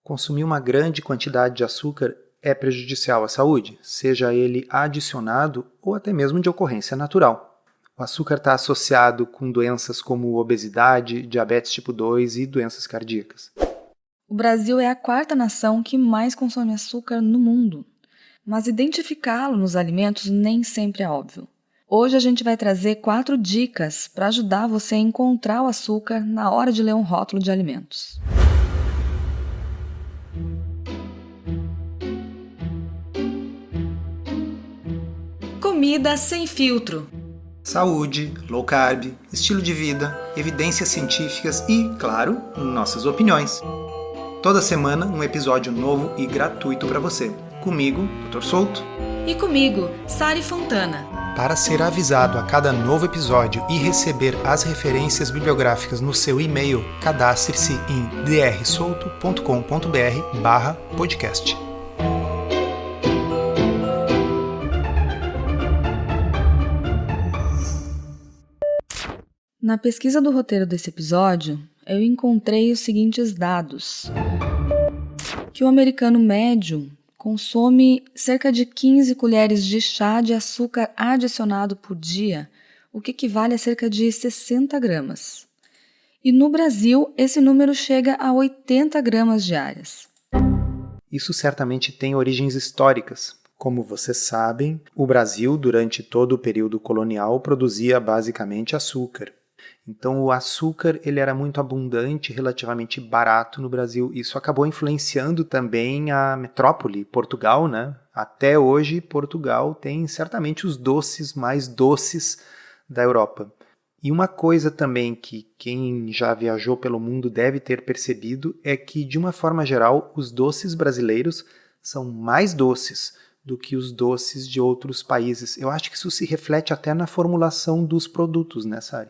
Consumir uma grande quantidade de açúcar é prejudicial à saúde, seja ele adicionado ou até mesmo de ocorrência natural. O açúcar está associado com doenças como obesidade, diabetes tipo 2 e doenças cardíacas. O Brasil é a quarta nação que mais consome açúcar no mundo, mas identificá-lo nos alimentos nem sempre é óbvio. Hoje a gente vai trazer 4 dicas para ajudar você a encontrar o açúcar na hora de ler um rótulo de alimentos. Comida sem filtro. Saúde, low carb, estilo de vida, evidências científicas e, claro, nossas opiniões. Toda semana um episódio novo e gratuito para você. Comigo, Dr. Souto. E comigo, Sari Fontana. Para ser avisado a cada novo episódio e receber as referências bibliográficas no seu e-mail, cadastre-se em drsolto.com.br/podcast. Na pesquisa do roteiro desse episódio, eu encontrei os seguintes dados. Que o americano médio consome cerca de 15 colheres de chá de açúcar adicionado por dia, o que equivale a cerca de 60 gramas. E no Brasil, esse número chega a 80 gramas diárias. Isso certamente tem origens históricas. Como vocês sabem, o Brasil, durante todo o período colonial, produzia basicamente açúcar. Então o açúcar ele era muito abundante, relativamente barato no Brasil. Isso acabou influenciando também a metrópole, Portugal, né? Até hoje, Portugal tem certamente os doces mais doces da Europa. E uma coisa também que quem já viajou pelo mundo deve ter percebido é que, de uma forma geral, os doces brasileiros são mais doces do que os doces de outros países. Eu acho que isso se reflete até na formulação dos produtos, né, Sari?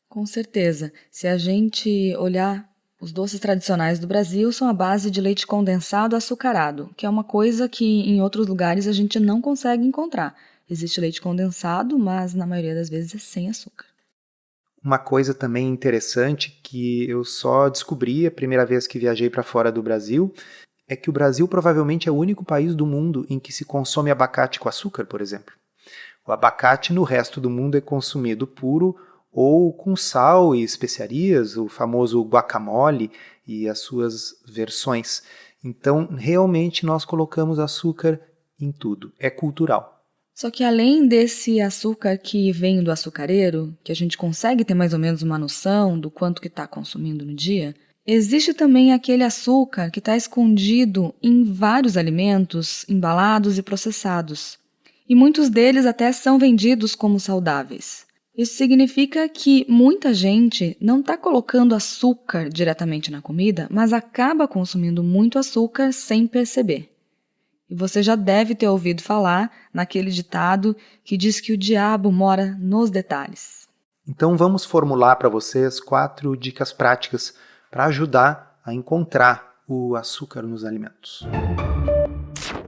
Com certeza. Se a gente olhar, os doces tradicionais do Brasil são à base de leite condensado açucarado, que é uma coisa que em outros lugares a gente não consegue encontrar. Existe leite condensado, mas na maioria das vezes é sem açúcar. Uma coisa também interessante que eu só descobri a primeira vez que viajei para fora do Brasil é que o Brasil provavelmente é o único país do mundo em que se consome abacate com açúcar, por exemplo. O abacate no resto do mundo é consumido puro ou com sal e especiarias, o famoso guacamole e as suas versões. Então, realmente nós colocamos açúcar em tudo. É cultural. Só que além desse açúcar que vem do açucareiro, que a gente consegue ter mais ou menos uma noção do quanto que está consumindo no dia, existe também aquele açúcar que está escondido em vários alimentos embalados e processados. E muitos deles até são vendidos como saudáveis. Isso significa que muita gente não está colocando açúcar diretamente na comida, mas acaba consumindo muito açúcar sem perceber. E você já deve ter ouvido falar naquele ditado que diz que o diabo mora nos detalhes. Então vamos formular para vocês 4 dicas práticas para ajudar a encontrar o açúcar nos alimentos.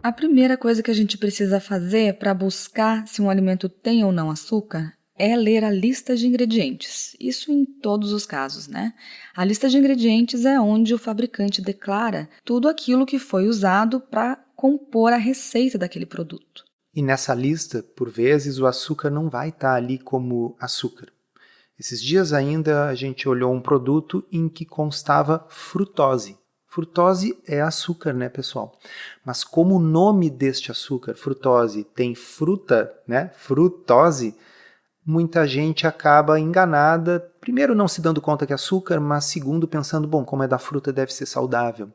A primeira coisa que a gente precisa fazer para buscar se um alimento tem ou não açúcar é ler a lista de ingredientes. Isso em todos os casos, né? A lista de ingredientes é onde o fabricante declara tudo aquilo que foi usado para compor a receita daquele produto. E nessa lista, por vezes, o açúcar não vai estar ali como açúcar. Esses dias ainda a gente olhou um produto em que constava frutose. Frutose é açúcar, né, pessoal? Mas como o nome deste açúcar, frutose, tem fruta, né, frutose, muita gente acaba enganada, primeiro não se dando conta que é açúcar, mas segundo pensando, bom, como é da fruta deve ser saudável.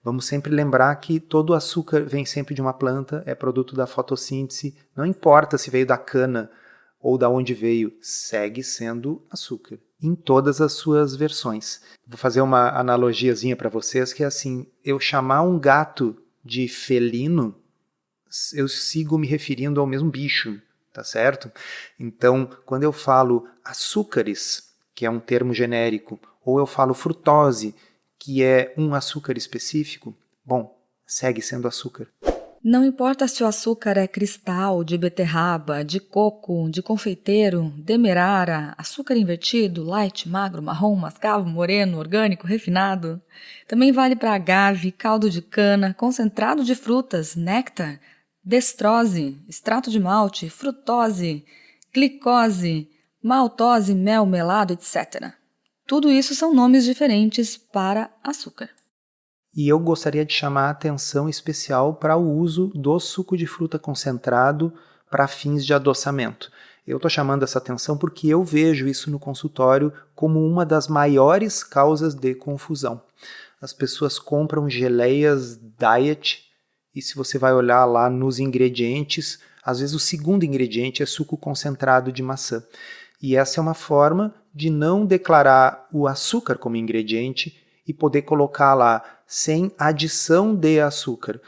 Vamos sempre lembrar que todo açúcar vem sempre de uma planta, é produto da fotossíntese, não importa se veio da cana ou da onde veio, segue sendo açúcar, em todas as suas versões. Vou fazer uma analogiazinha para vocês, que é assim, eu chamar um gato de felino, eu sigo me referindo ao mesmo bicho, tá certo? Então, quando eu falo açúcares, que é um termo genérico, ou eu falo frutose, que é um açúcar específico, bom, segue sendo açúcar. Não importa se o açúcar é cristal, de beterraba, de coco, de confeiteiro, demerara, açúcar invertido, light, magro, marrom, mascavo, moreno, orgânico, refinado. Também vale para agave, caldo de cana, concentrado de frutas, néctar, destrose, extrato de malte, frutose, glicose, maltose, mel, melado, etc. Tudo isso são nomes diferentes para açúcar. E eu gostaria de chamar a atenção especial para o uso do suco de fruta concentrado para fins de adoçamento. Eu estou chamando essa atenção porque eu vejo isso no consultório como uma das maiores causas de confusão. As pessoas compram geleias diet e se você vai olhar lá nos ingredientes, às vezes o segundo ingrediente é suco concentrado de maçã. E essa é uma forma de não declarar o açúcar como ingrediente e poder colocar lá sem adição de açúcar.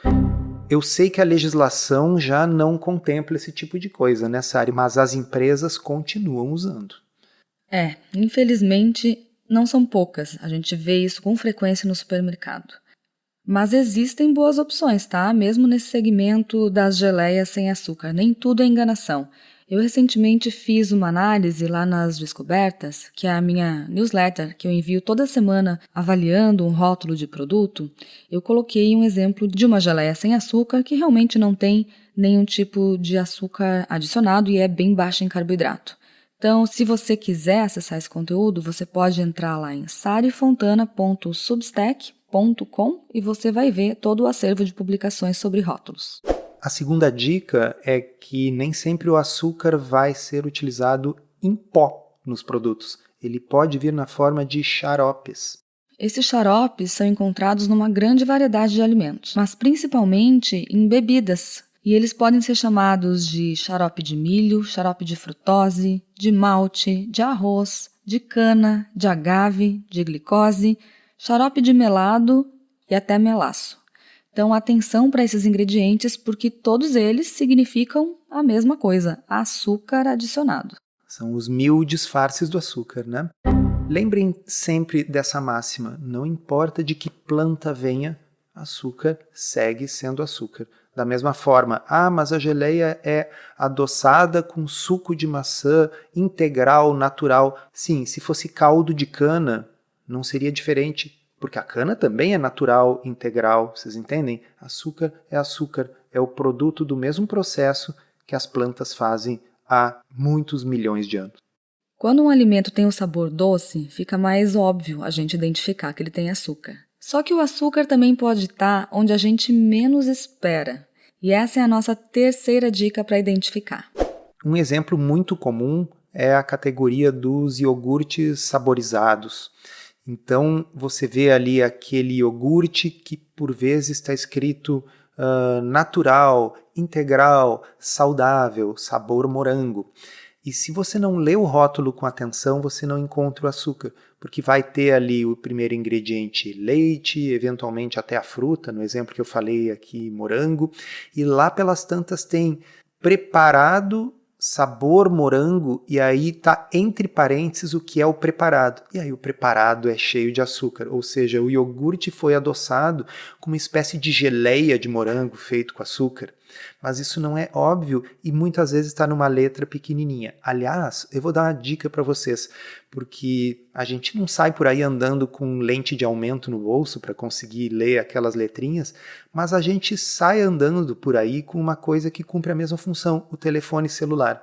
Eu sei que a legislação já não contempla esse tipo de coisa nessa área, mas as empresas continuam usando. Infelizmente, não são poucas. A gente vê isso com frequência no supermercado. Mas existem boas opções, tá? Mesmo nesse segmento das geleias sem açúcar. Nem tudo é enganação. Eu recentemente fiz uma análise lá nas Descobertas, que é a minha newsletter, que eu envio toda semana avaliando um rótulo de produto. Eu coloquei um exemplo de uma geleia sem açúcar que realmente não tem nenhum tipo de açúcar adicionado e é bem baixa em carboidrato. Então, se você quiser acessar esse conteúdo, você pode entrar lá em sarifontana.substack.com e você vai ver todo o acervo de publicações sobre rótulos. A segunda dica é que nem sempre o açúcar vai ser utilizado em pó nos produtos. Ele pode vir na forma de xaropes. Esses xaropes são encontrados numa grande variedade de alimentos, mas principalmente em bebidas. E eles podem ser chamados de xarope de milho, xarope de frutose, de malte, de arroz, de cana, de agave, de glicose, xarope de melado e até melaço. Então, atenção para esses ingredientes, porque todos eles significam a mesma coisa, açúcar adicionado. São os 1000 disfarces do açúcar, né? Lembrem sempre dessa máxima, não importa de que planta venha, açúcar segue sendo açúcar. Da mesma forma, mas a geleia é adoçada com suco de maçã integral, natural. Sim, se fosse caldo de cana, não seria diferente. Porque a cana também é natural, integral, vocês entendem? Açúcar, é o produto do mesmo processo que as plantas fazem há muitos milhões de anos. Quando um alimento tem um sabor doce, fica mais óbvio a gente identificar que ele tem açúcar. Só que o açúcar também pode estar onde a gente menos espera. E essa é a nossa terceira dica para identificar. Um exemplo muito comum é a categoria dos iogurtes saborizados. Então, você vê ali aquele iogurte que por vezes está escrito natural, integral, saudável, sabor morango. E se você não lê o rótulo com atenção, você não encontra o açúcar, porque vai ter ali o primeiro ingrediente leite, eventualmente até a fruta, no exemplo que eu falei aqui, morango, e lá pelas tantas tem preparado sabor morango, e aí está entre parênteses o que é o preparado. E aí o preparado é cheio de açúcar, ou seja, o iogurte foi adoçado com uma espécie de geleia de morango feito com açúcar. Mas isso não é óbvio e muitas vezes está numa letra pequenininha. Aliás, eu vou dar uma dica para vocês, porque a gente não sai por aí andando com lente de aumento no bolso para conseguir ler aquelas letrinhas, mas a gente sai andando por aí com uma coisa que cumpre a mesma função, o telefone celular.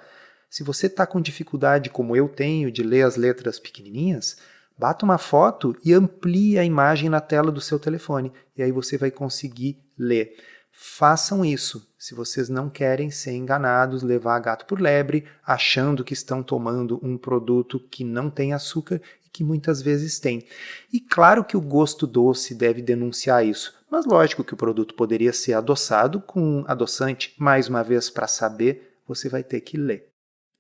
Se você está com dificuldade, como eu tenho, de ler as letras pequenininhas, bata uma foto e amplie a imagem na tela do seu telefone, e aí você vai conseguir ler. Façam isso, se vocês não querem ser enganados, levar gato por lebre, achando que estão tomando um produto que não tem açúcar e que muitas vezes tem. E claro que o gosto doce deve denunciar isso, mas lógico que o produto poderia ser adoçado com adoçante. Mais uma vez, para saber, você vai ter que ler.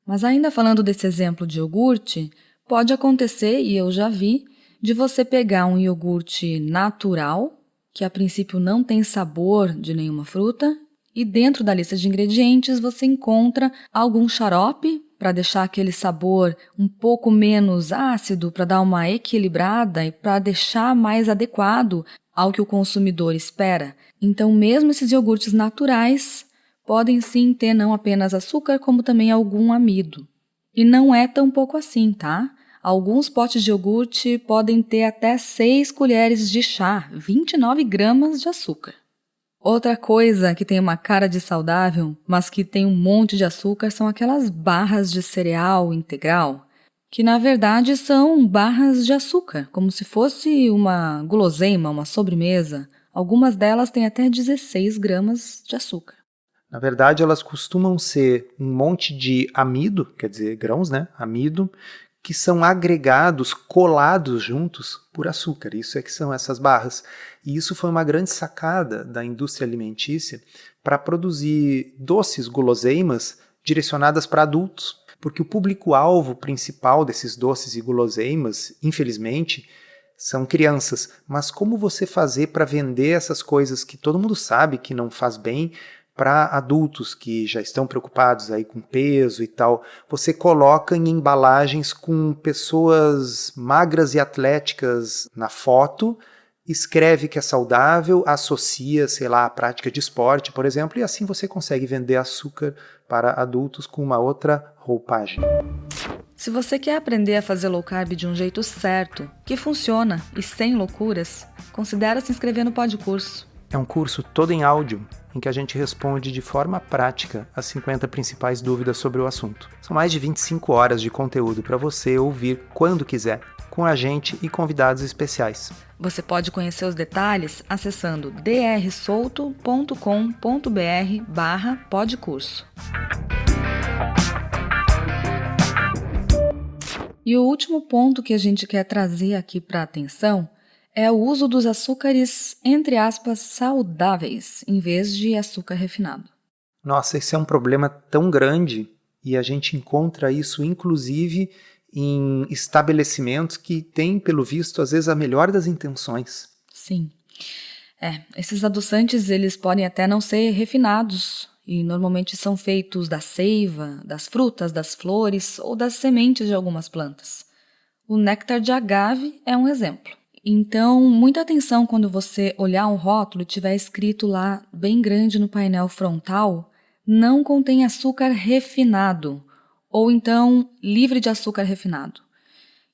Mas ainda falando desse exemplo de iogurte, pode acontecer, e eu já vi, de você pegar um iogurte natural, que a princípio não tem sabor de nenhuma fruta, e dentro da lista de ingredientes você encontra algum xarope para deixar aquele sabor um pouco menos ácido, para dar uma equilibrada e para deixar mais adequado ao que o consumidor espera. Então, mesmo esses iogurtes naturais podem sim ter não apenas açúcar, como também algum amido. E não é tão pouco assim, tá? Alguns potes de iogurte podem ter até 6 colheres de chá, 29 gramas de açúcar. Outra coisa que tem uma cara de saudável, mas que tem um monte de açúcar, são aquelas barras de cereal integral, que na verdade são barras de açúcar, como se fosse uma guloseima, uma sobremesa. Algumas delas têm até 16 gramas de açúcar. Na verdade, elas costumam ser um monte de amido, quer dizer, grãos, né? Amido, que são agregados, colados juntos por açúcar. Isso é que são essas barras. E isso foi uma grande sacada da indústria alimentícia para produzir doces, guloseimas, direcionadas para adultos. Porque o público-alvo principal desses doces e guloseimas, infelizmente, são crianças. Mas como você fazer para vender essas coisas que todo mundo sabe que não faz bem para adultos que já estão preocupados aí com peso e tal? Você coloca em embalagens com pessoas magras e atléticas na foto, escreve que é saudável, associa, sei lá, a prática de esporte, por exemplo, e assim você consegue vender açúcar para adultos com uma outra roupagem. Se você quer aprender a fazer low carb de um jeito certo, que funciona e sem loucuras, considere se inscrever no Podcurso. É um curso todo em áudio, em que a gente responde de forma prática as 50 principais dúvidas sobre o assunto. São mais de 25 horas de conteúdo para você ouvir quando quiser, com a gente e convidados especiais. Você pode conhecer os detalhes acessando drsolto.com.br/podcurso. E o último ponto que a gente quer trazer aqui para a atenção é o uso dos açúcares, entre aspas, saudáveis, em vez de açúcar refinado. Nossa, esse é um problema tão grande e a gente encontra isso, inclusive, em estabelecimentos que têm, pelo visto, às vezes a melhor das intenções. Sim. Esses adoçantes, eles podem até não ser refinados e normalmente são feitos da seiva, das frutas, das flores ou das sementes de algumas plantas. O néctar de agave é um exemplo. Então, muita atenção quando você olhar um rótulo e tiver escrito lá, bem grande no painel frontal, não contém açúcar refinado, ou então livre de açúcar refinado.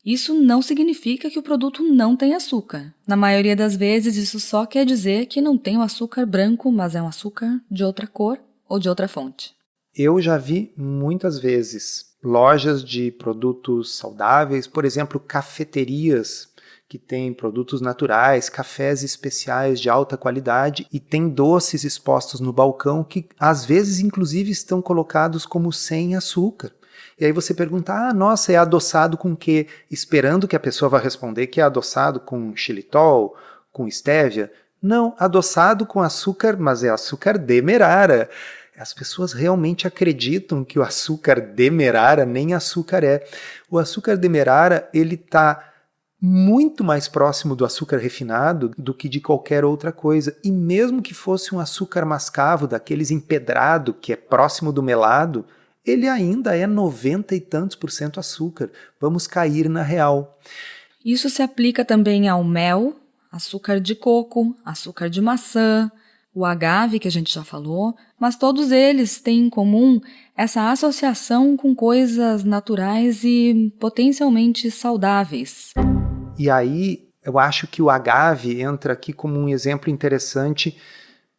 Isso não significa que o produto não tem açúcar. Na maioria das vezes, isso só quer dizer que não tem o açúcar branco, mas é um açúcar de outra cor ou de outra fonte. Eu já vi muitas vezes lojas de produtos saudáveis, por exemplo, cafeterias que tem produtos naturais, cafés especiais de alta qualidade e tem doces expostos no balcão que às vezes inclusive estão colocados como sem açúcar. E aí você pergunta, nossa, é adoçado com quê? Esperando que a pessoa vá responder que é adoçado com xilitol, com estévia. Não, adoçado com açúcar, mas é açúcar demerara. As pessoas realmente acreditam que o açúcar demerara nem açúcar é. O açúcar demerara, ele está muito mais próximo do açúcar refinado do que de qualquer outra coisa. E mesmo que fosse um açúcar mascavo, daqueles empedrado, que é próximo do melado, ele ainda é 90 e tantos % açúcar. Vamos cair na real. Isso se aplica também ao mel, açúcar de coco, açúcar de maçã, o agave, que a gente já falou, mas todos eles têm em comum essa associação com coisas naturais e potencialmente saudáveis. E aí, eu acho que o agave entra aqui como um exemplo interessante,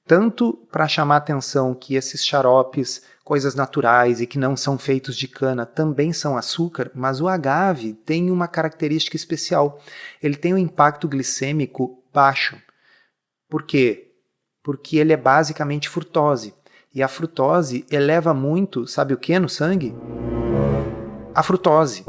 tanto para chamar a atenção que esses xaropes, coisas naturais e que não são feitos de cana, também são açúcar, mas o agave tem uma característica especial. Ele tem um impacto glicêmico baixo. Por quê? Porque ele é basicamente frutose. E a frutose eleva muito, sabe o que no sangue? A frutose.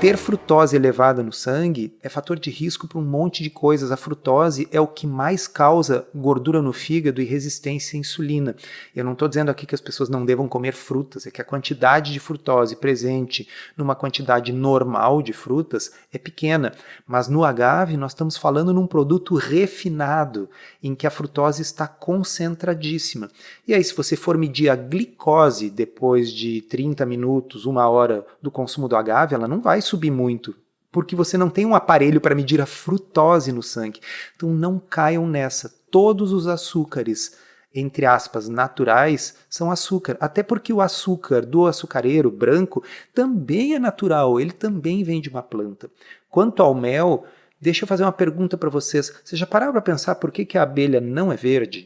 Ter frutose elevada no sangue é fator de risco para um monte de coisas. A frutose é o que mais causa gordura no fígado e resistência à insulina. Eu não estou dizendo aqui que as pessoas não devam comer frutas, é que a quantidade de frutose presente numa quantidade normal de frutas é pequena. Mas no agave nós estamos falando num produto refinado, em que a frutose está concentradíssima. E aí, se você for medir a glicose depois de 30 minutos, 1 hora do consumo do agave, ela não vai subir muito, porque você não tem um aparelho para medir a frutose no sangue. Então não caiam nessa. Todos os açúcares, entre aspas, naturais, são açúcar. Até porque o açúcar do açucareiro branco também é natural, ele também vem de uma planta. Quanto ao mel, deixa eu fazer uma pergunta para vocês. Vocês já pararam para pensar por que a abelha não é verde?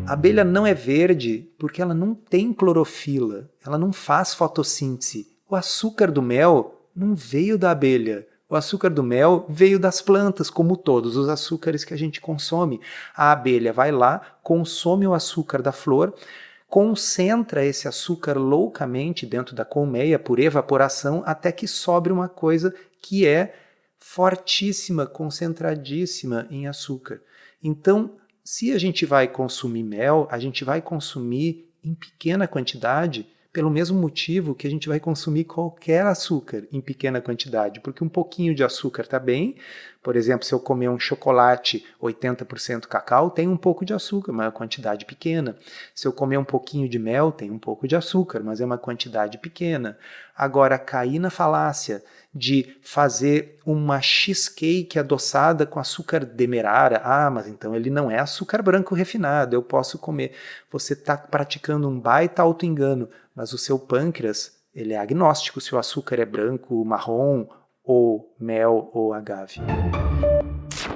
A abelha não é verde porque ela não tem clorofila, ela não faz fotossíntese. O açúcar do mel não veio da abelha. O açúcar do mel veio das plantas, como todos os açúcares que a gente consome. A abelha vai lá, consome o açúcar da flor, concentra esse açúcar loucamente dentro da colmeia por evaporação até que sobre uma coisa que é fortíssima, concentradíssima em açúcar. Então, se a gente vai consumir mel, a gente vai consumir em pequena quantidade, pelo mesmo motivo que a gente vai consumir qualquer açúcar em pequena quantidade, porque um pouquinho de açúcar está bem. Por exemplo, se eu comer um chocolate 80% cacau, tem um pouco de açúcar, mas é uma quantidade pequena. Se eu comer um pouquinho de mel, tem um pouco de açúcar, mas é uma quantidade pequena. Agora, cair na falácia de fazer uma cheesecake adoçada com açúcar demerara, mas então ele não é açúcar branco refinado, eu posso comer. Você está praticando um baita auto-engano, mas o seu pâncreas, ele é agnóstico se o açúcar é branco, marrom, ou mel ou agave.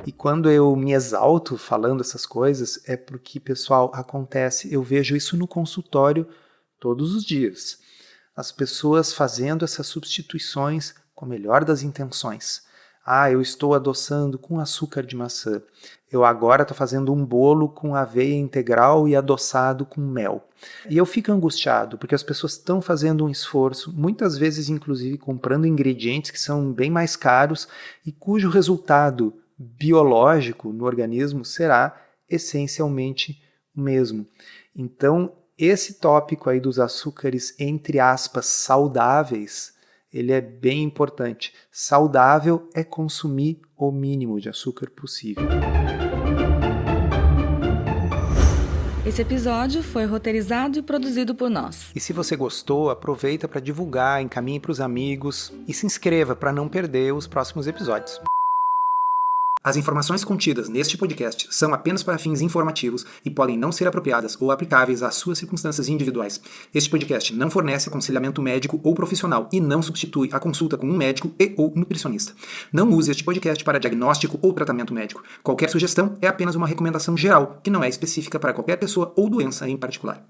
E quando eu me exalto falando essas coisas, é porque, pessoal, acontece, eu vejo isso no consultório todos os dias. As pessoas fazendo essas substituições com a melhor das intenções. Eu estou adoçando com açúcar de maçã. Eu agora estou fazendo um bolo com aveia integral e adoçado com mel. E eu fico angustiado, porque as pessoas estão fazendo um esforço, muitas vezes inclusive comprando ingredientes que são bem mais caros e cujo resultado biológico no organismo será essencialmente o mesmo. Então, esse tópico aí dos açúcares, entre aspas, saudáveis, ele é bem importante. Saudável é consumir o mínimo de açúcar possível. Esse episódio foi roteirizado e produzido por nós. E se você gostou, aproveita para divulgar, encaminhe para os amigos e se inscreva para não perder os próximos episódios. As informações contidas neste podcast são apenas para fins informativos e podem não ser apropriadas ou aplicáveis às suas circunstâncias individuais. Este podcast não fornece aconselhamento médico ou profissional e não substitui a consulta com um médico ou nutricionista. Não use este podcast para diagnóstico ou tratamento médico. Qualquer sugestão é apenas uma recomendação geral, que não é específica para qualquer pessoa ou doença em particular.